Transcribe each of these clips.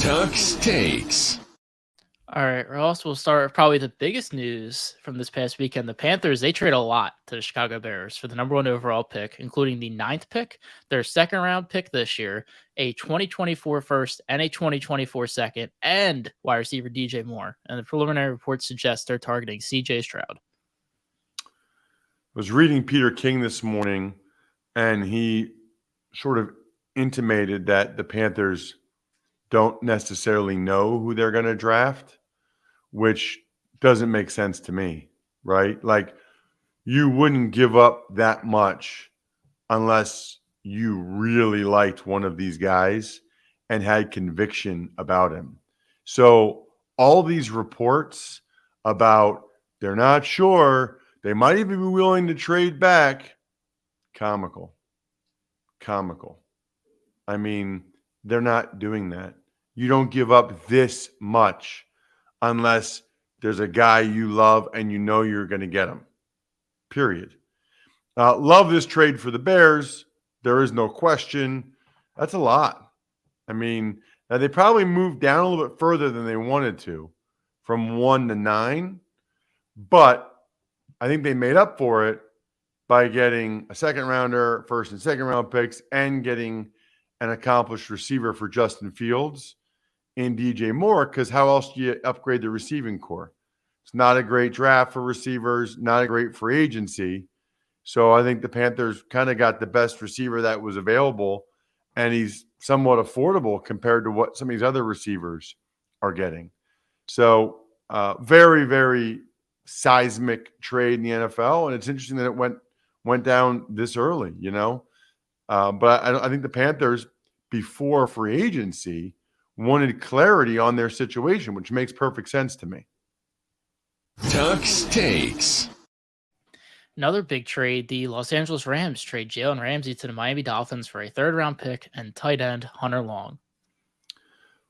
Tux Takes. All right, Ross, we'll start with probably the biggest news from this past weekend. The Panthers, they trade a lot to the Chicago Bears for the number 1 overall pick, including the 9th pick, their second-round pick this year, a 2024 first and a 2024 second, and wide receiver DJ Moore. And the preliminary reports suggest they're targeting CJ Stroud. I was reading Peter King this morning, and he sort of intimated that the Panthers don't necessarily know who they're going to draft, which doesn't make sense to me, right? Like, you wouldn't give up that much unless you really liked one of these guys and had conviction about him. So all these reports about they're not sure, they might even be willing to trade back, comical. I mean, they're not doing that. You don't give up this much unless there's a guy you love and you know you're going to get him, period. Love this trade for the Bears. There is no question. That's a lot. I mean, now they probably moved down a little bit further than they wanted to, from 1 to 9, but I think they made up for it by getting a second rounder, first and second round picks, and getting an accomplished receiver for Justin Fields in DJ Moore, because how else do you upgrade the receiving core? It's not a great draft for receivers, not a great free agency. So I think the Panthers kind of got the best receiver that was available, and he's somewhat affordable compared to what some of these other receivers are getting. So very, very seismic trade in the NFL, and it's interesting that it went down this early, you know. But I think the Panthers, before free agency, wanted clarity on their situation, which makes perfect sense to me. Tux Takes. Another big trade, the Los Angeles Rams trade Jalen Ramsey to the Miami Dolphins for a third-round pick and tight end Hunter Long.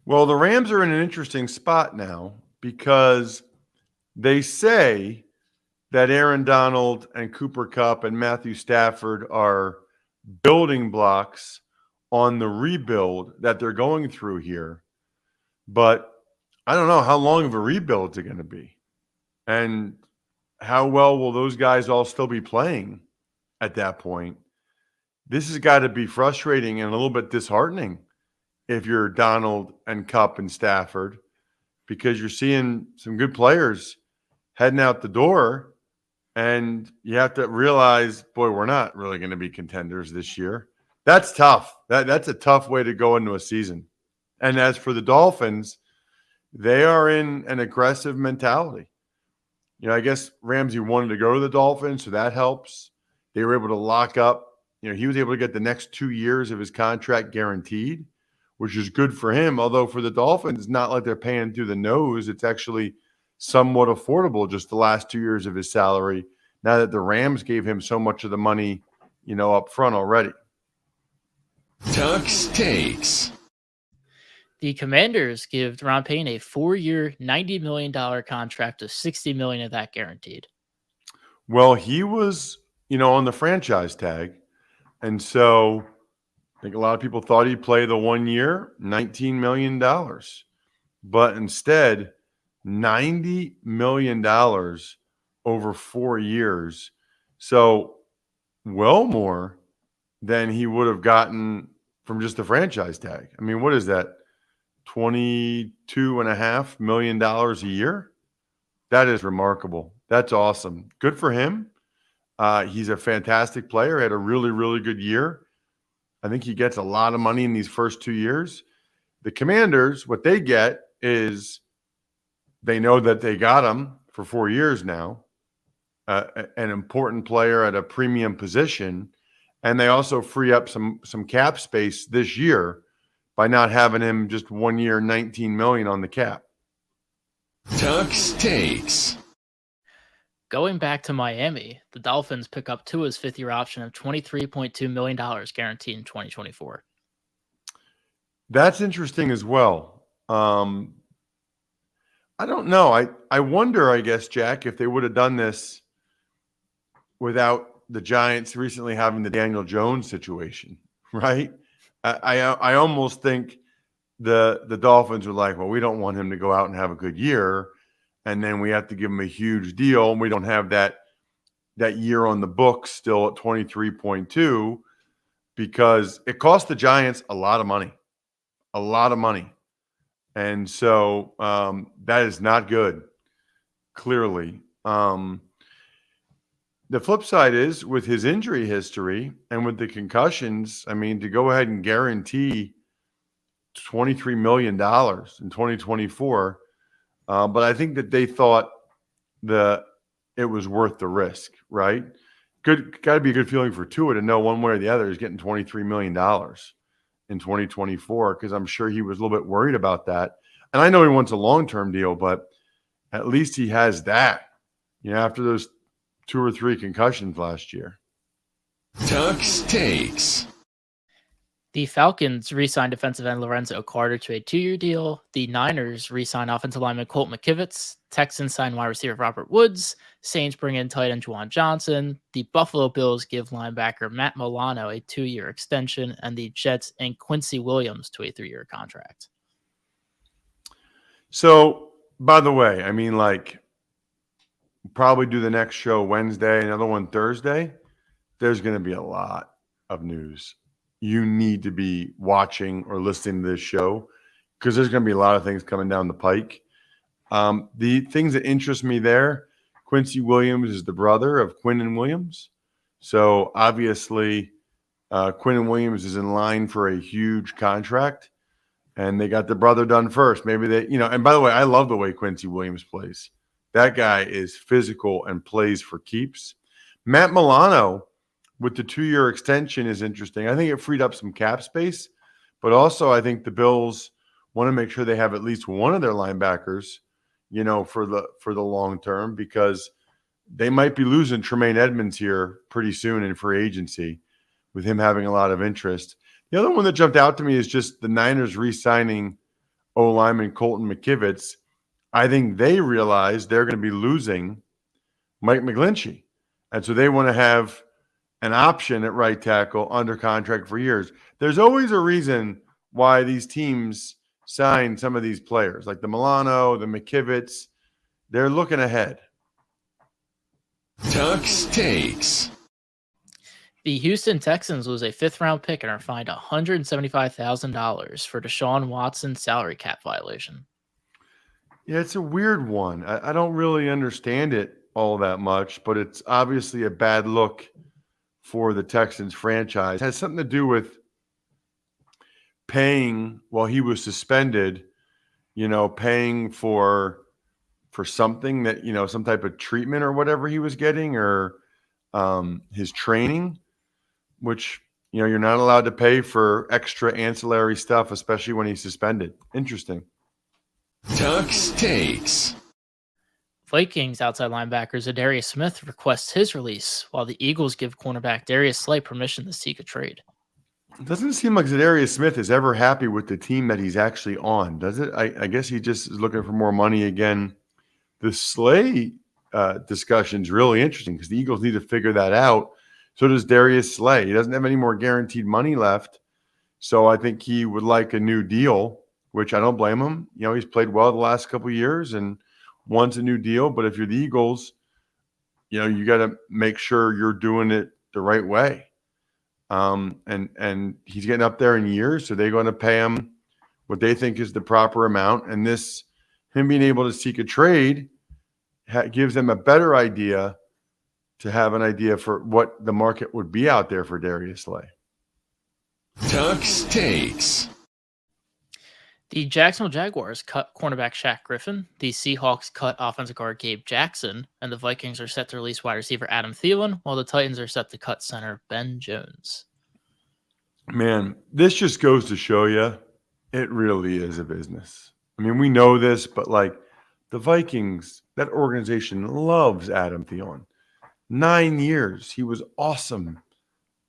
Well, the Rams are in an interesting spot now because they say that Aaron Donald and Cooper Kupp and Matthew Stafford are building blocks on the rebuild that they're going through here. But I don't know how long of a rebuild it's going to be. And how well will those guys all still be playing at that point? This has got to be frustrating and a little bit disheartening if you're Donald and Kupp and Stafford, because you're seeing some good players heading out the door, and you have to realize, boy, we're not really going to be contenders this year. That's tough. That's a tough way to go into a season. And as for the Dolphins, they are in an aggressive mentality. You know, I guess Ramsey wanted to go to the Dolphins, so that helps. They were able to lock up. You know, he was able to get the next 2 years of his contract guaranteed, which is good for him. Although for the Dolphins, it's not like they're paying through the nose. It's actually somewhat affordable, just the last 2 years of his salary, now that the Rams gave him so much of the money, you know, up front already. Tux Takes. The Commanders give Ron Payne a 4-year, $90 million contract with $60 million of that guaranteed. Well, he was, you know, on the franchise tag. And so I think a lot of people thought he'd play the 1 year, $19 million. But instead, $90 million over 4 years. So well more than he would have gotten from just the franchise tag. I mean, what is that? $22.5 million a year? That is remarkable. That's awesome. Good for him. He's a fantastic player. Had a really, really good year. I think he gets a lot of money in these first 2 years. The Commanders, what they get is they know that they got him for 4 years now, an important player at a premium position, and they also free up some cap space this year by not having him just 1 year, $19 million on the cap. Tux Takes. Going back to Miami, the Dolphins pick up Tua's 5th-year option of $23.2 million guaranteed in 2024. That's interesting as well. I don't know. I wonder, I guess, Jack, if they would have done this without the Giants recently having the Daniel Jones situation, right? I almost think the Dolphins were like, well, we don't want him to go out and have a good year, and then we have to give him a huge deal, and we don't have that year on the books still at 23.2 because it cost the Giants a lot of money. And so that is not good, clearly. The flip side is with his injury history and with the concussions, I mean, to go ahead and guarantee $23 million in 2024. But I think that they thought it was worth the risk, right? Got to be a good feeling for Tua to know one way or the other is getting $23 million in 2024, because I'm sure he was a little bit worried about that. And I know he wants a long-term deal, but at least he has that, after those 2 or 3 concussions last year. Tux Takes. The Falcons re-signed defensive end Lorenzo Carter to a 2-year deal. The Niners re-signed offensive lineman Colt McKivitz. Texans signed wide receiver Robert Woods. Saints bring in tight end Juwan Johnson. The Buffalo Bills give linebacker Matt Milano a 2-year extension, and the Jets and Quincy Williams to a 3-year contract. So, by the way, I mean, probably do the next show Wednesday, another one Thursday. There's going to be a lot of news. You need to be watching or listening to this show because there's going to be a lot of things coming down the pike. The things that interest me there, Quincy Williams is the brother of Quinnen Williams. So obviously Quinnen Williams is in line for a huge contract, and they got the brother done first. Maybe they, and by the way, I love the way Quincy Williams plays. That guy is physical and plays for keeps. Matt Milano with the 2-year extension is interesting. I think it freed up some cap space, but also I think the Bills want to make sure they have at least one of their linebackers, for the long term, because they might be losing Tremaine Edmonds here pretty soon in free agency with him having a lot of interest. The other one that jumped out to me is just the Niners re-signing O-lineman Colton McKivitz. I think they realize they're going to be losing Mike McGlinchey. And so they want to have an option at right tackle under contract for years. There's always a reason why these teams sign some of these players, like the Milano, the McKivitz. They're looking ahead. Tux Takes. The Houston Texans lose a 5th-round pick and are fined $175,000 for Deshaun Watson's salary cap violation. Yeah, it's a weird one. I don't really understand it all that much, but it's obviously a bad look for the Texans franchise. It has something to do with paying while he was suspended, paying for something that, some type of treatment or whatever he was getting, or his training, which, you're not allowed to pay for extra ancillary stuff, especially when he's suspended. Interesting. Tux Takes. Vikings outside linebacker Zadarius Smith requests his release, while the Eagles give cornerback Darius Slay permission to seek a trade. It doesn't seem like Zadarius Smith is ever happy with the team that he's actually on, does it? I guess he just is looking for more money again. The Slay discussion is really interesting because the Eagles need to figure that out. So does Darius Slay. He doesn't have any more guaranteed money left. So I think he would like a new deal, which I don't blame him. He's played well the last couple of years and wants a new deal. But if you're the Eagles, you got to make sure you're doing it the right way. And he's getting up there in years, so they're going to pay him what they think is the proper amount. And him being able to seek a trade gives them a better idea to have an idea for what the market would be out there for Darius Slay. Tux Takes. The Jacksonville Jaguars cut cornerback Shaq Griffin. The Seahawks cut offensive guard Gabe Jackson. And the Vikings are set to release wide receiver Adam Thielen, while the Titans are set to cut center Ben Jones. Man, this just goes to show you it really is a business. I mean, we know this, but the Vikings, that organization loves Adam Thielen. 9 years. He was awesome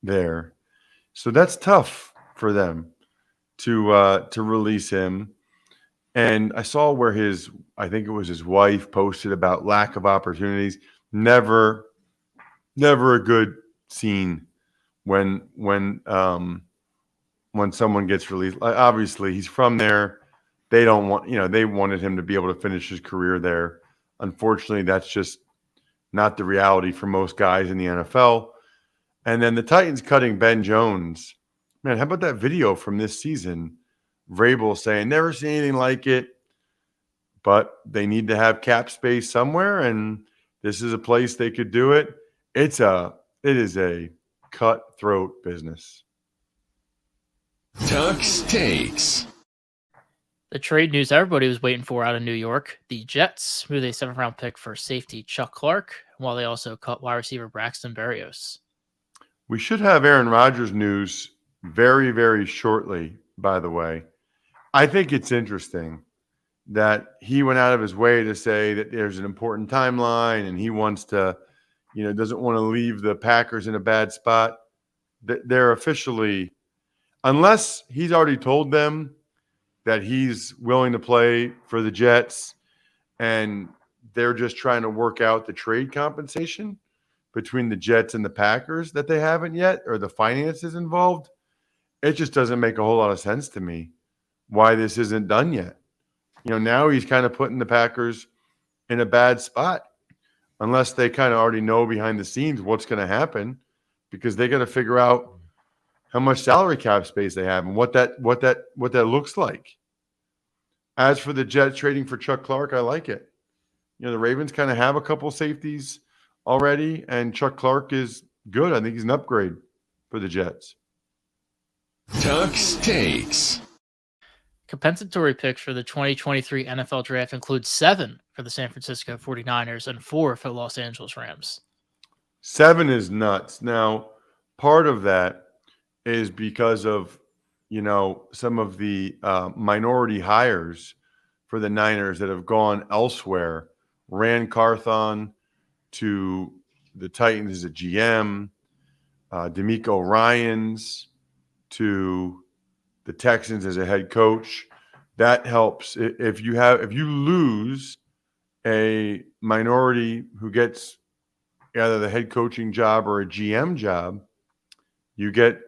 there. So that's tough for them to release him. And I saw where I think it was his wife posted about lack of opportunities. Never a good scene when when someone gets released. Obviously, he's from there. They don't want, they wanted him to be able to finish his career there. Unfortunately, that's just not the reality for most guys in the NFL. And then the Titans cutting Ben Jones. Man, how about that video from this season? Vrabel saying, never seen anything like it, but they need to have cap space somewhere, and this is a place they could do it. It is a cutthroat business. Tuck's Takes. The trade news everybody was waiting for out of New York. The Jets moved a 7th-round pick for safety Chuck Clark, while they also cut wide receiver Braxton Berrios. We should have Aaron Rodgers news very, very shortly, by the way. I think it's interesting that he went out of his way to say that there's an important timeline and he wants to, doesn't want to leave the Packers in a bad spot. They're officially, unless he's already told them that he's willing to play for the Jets and they're just trying to work out the trade compensation between the Jets and the Packers that they haven't yet, or the finances involved, it just doesn't make a whole lot of sense to me why this isn't done yet. Now he's kind of putting the Packers in a bad spot unless they kind of already know behind the scenes what's going to happen, because they got to figure out how much salary cap space they have and what that looks like. As for the Jets trading for Chuck Clark, I like it. The Ravens kind of have a couple safeties already, and Chuck Clark is good. I think he's an upgrade for the Jets. Tuck's Takes. Compensatory picks for the 2023 NFL Draft include 7 for the San Francisco 49ers and 4 for the Los Angeles Rams. 7 is nuts. Now, part of that is because of, some of the minority hires for the Niners that have gone elsewhere. Rand Carthon to the Titans as a GM, D'Amico Ryans to the Texans as a head coach. That helps. If you lose a minority who gets either the head coaching job or a GM job, you get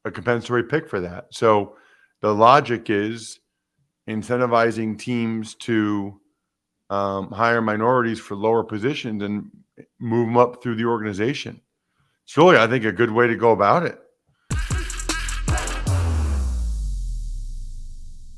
a compensatory pick for that. So the logic is incentivizing teams to hire minorities for lower positions and move them up through the organization. It's really, I think, a good way to go about it.